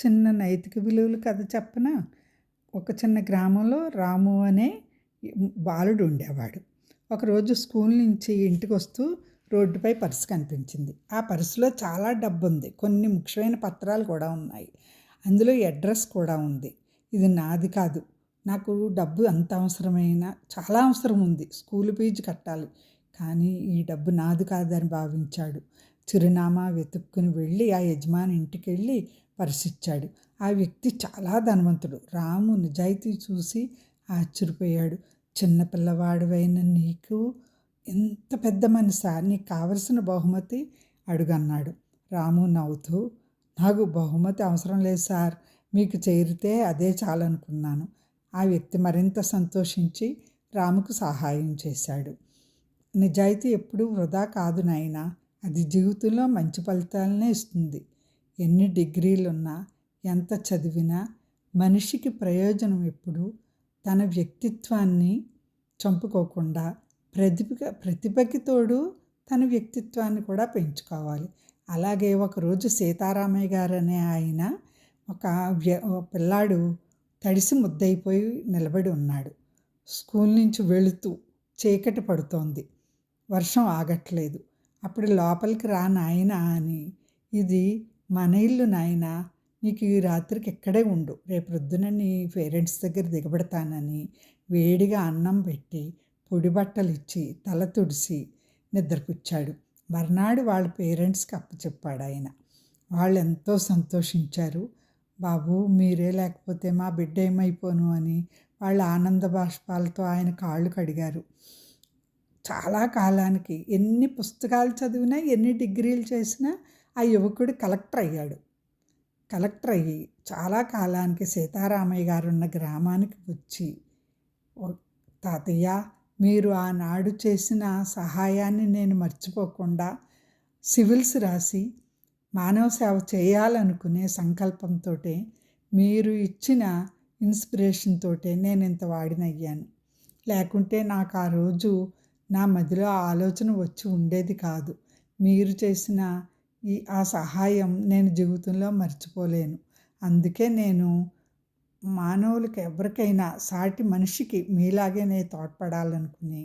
చిన్న నైతిక విలువలు కథ చెప్పనా? ఒక చిన్న గ్రామంలో రాము అనే బాలుడు ఉండేవాడు. ఒకరోజు స్కూల్ నుంచి ఇంటికొస్తూ రోడ్డుపై పర్స్ కనిపించింది. ఆ పర్సులో చాలా డబ్బుంది. కొన్ని ముఖ్యమైన పత్రాలు కూడా ఉన్నాయి. అందులో అడ్రస్ కూడా ఉంది. ఇది నాది కాదు. నాకు డబ్బు అంత అవసరమైన చాలా అవసరం ఉంది. స్కూల్ ఫీజు కట్టాలి. కానీ ఈ డబ్బు నాది కాదని భావించాడు. చిరునామా వెతుక్కుని వెళ్ళి ఆ యజమాని ఇంటికెళ్ళి పర్స్ ఇచ్చాడు. ఆ వ్యక్తి చాలా ధనవంతుడు. రాము నిజాయితీ చూసి ఆశ్చర్యపోయాడు. చిన్న పిల్లవాడివైన నీకు ఎంత పెద్ద మనసా? నీకు కావలసిన బహుమతి అడుగన్నాడు. రాము నవ్వుతూ, నాకు బహుమతి అవసరం లేదు సార్, మీకు చేరితే అదే చాలనుకున్నాను. ఆ వ్యక్తి మరింత సంతోషించి రాముకు సహాయం చేశాడు. నిజాయితీ ఎప్పుడూ వృధా కాదు నాయనా, అది జీవితంలో మంచి ఫలితాలనే ఇస్తుంది. ఎన్ని డిగ్రీలున్నా, ఎంత చదివినా మనిషికి ప్రయోజనం ఎప్పుడు తన వ్యక్తిత్వాన్ని చంపుకోకుండా ప్రతిభకి తోడు తన వ్యక్తిత్వాన్ని కూడా పెంచుకోవాలి. అలాగే ఒకరోజు సీతారామయ్య గారు అనే ఆయన ఒక పిల్లాడు తడిసి ముద్దయిపోయి నిలబడి ఉన్నాడు. స్కూల్ నుంచి వెళుతూ చీకటి పడుతోంది. వర్షం ఆగట్లేదు. అప్పుడు లోపలికి రా నాయనా అని, ఇది మన ఇల్లు నాయనా, నీకు ఈ రాత్రికి ఇక్కడే ఉండు, రేపు ప్రొద్దున నీ పేరెంట్స్ దగ్గర దిగబెడతానని వేడిగా అన్నం పెట్టి పొడి బట్టలు ఇచ్చి తల తుడిసి నిద్రపుచ్చాడు. మర్నాడు వాళ్ళ పేరెంట్స్కి అప్పచెప్పాడు ఆయన. వాళ్ళు ఎంతో సంతోషించారు. బాబు మీరే లేకపోతే మా బిడ్డ ఏమైపోను అని వాళ్ళ ఆనంద బాష్పాలతో ఆయన కాళ్ళు కడిగారు. చాలా కాలానికి ఎన్ని పుస్తకాలు చదివినా, ఎన్ని డిగ్రీలు చేసినా ఆ యువకుడు కలెక్టర్ అయ్యాడు. కలెక్టర్ అయ్యి చాలా కాలానికి సీతారామయ్య గారు ఉన్న గ్రామానికి వచ్చి, తాతయ్య మీరు ఆనాడు చేసిన సహాయాన్ని నేను మర్చిపోకుండా సివిల్స్ రాసి మానవ సేవ చేయాలనుకునే సంకల్పంతో, మీరు ఇచ్చిన ఇన్స్పిరేషన్ తోటే నేను ఇంత వాడినయ్యాను. లేకుంటే నాకు ఆ రోజు నా మదిలో ఆలోచన వచ్చి ఉండేది కాదు. మీరు చేసిన ఆ సహాయం నేను జీవితంలో మర్చిపోలేను. అందుకే నేను మానవులకి ఎవరికైనా సాటి మనిషికి మీలాగే నేను తోడ్పడాలనుకుని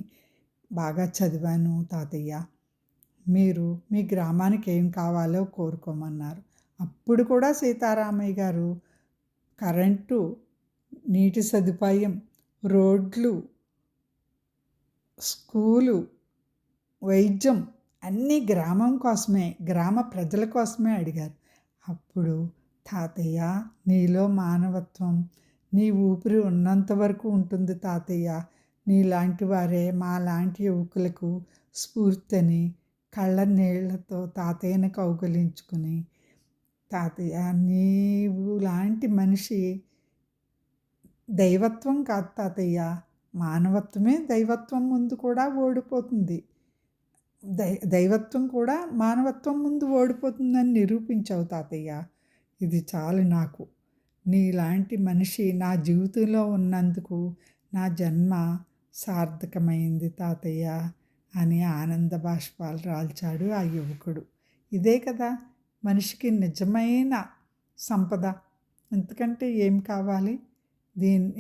బాగా చదివాను తాతయ్య. మీరు మీ గ్రామానికి ఏం కావాలో కోరుకోమన్నారు. అప్పుడు కూడా సీతారామయ్య గారు కరెంటు, నీటి సదుపాయం, రోడ్లు, స్కూలు, వైద్యం అన్నీ గ్రామం కోసమే, గ్రామ ప్రజల కోసమే అడిగారు. అప్పుడు తాతయ్య నీలో మానవత్వం, నీ ఊపిరి ఉన్నంత వరకు ఉంటుంది తాతయ్య, నీలాంటి వారే మాలాంటి యువకులకు స్ఫూర్తిని కళ్ళ నీళ్లతో తాతయ్యని కౌగిలించుకుని, తాతయ్య నీవు లాంటి మనిషి దైవత్వం కాదు తాతయ్య, మానవత్వమే దైవత్వం ముందు కూడా ఓడిపోతుంది, దైవత్వం కూడా మానవత్వం ముందు ఓడిపోతుందని నిరూపించావు తాతయ్య. ఇది చాలు నాకు. నీలాంటి మనిషి నా జీవితంలో ఉన్నందుకు నా జన్మ సార్థకమైంది తాతయ్య అని ఆనంద బాష్పాలు రాల్చాడు ఆ యువకుడు. ఇదే కదా మనిషికి నిజమైన సంపద. ఎందుకంటే ఏం కావాలి?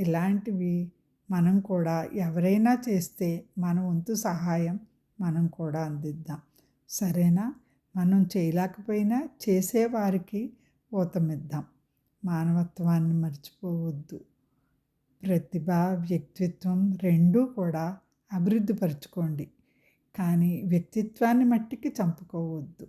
ఇలాంటివి మనం కూడా ఎవరైనా చేస్తే మన వంతు సహాయం మనం కూడా అందిద్దాం. సరేనా? మనం చేయలేకపోయినా చేసేవారికి ఊతమిద్దాం. మానవత్వాన్ని మర్చిపోవద్దు. ప్రతిభ, వ్యక్తిత్వం రెండూ కూడా అభివృద్ధి పరచుకోండి, కానీ వ్యక్తిత్వాన్ని మట్టికి చంపుకోవద్దు.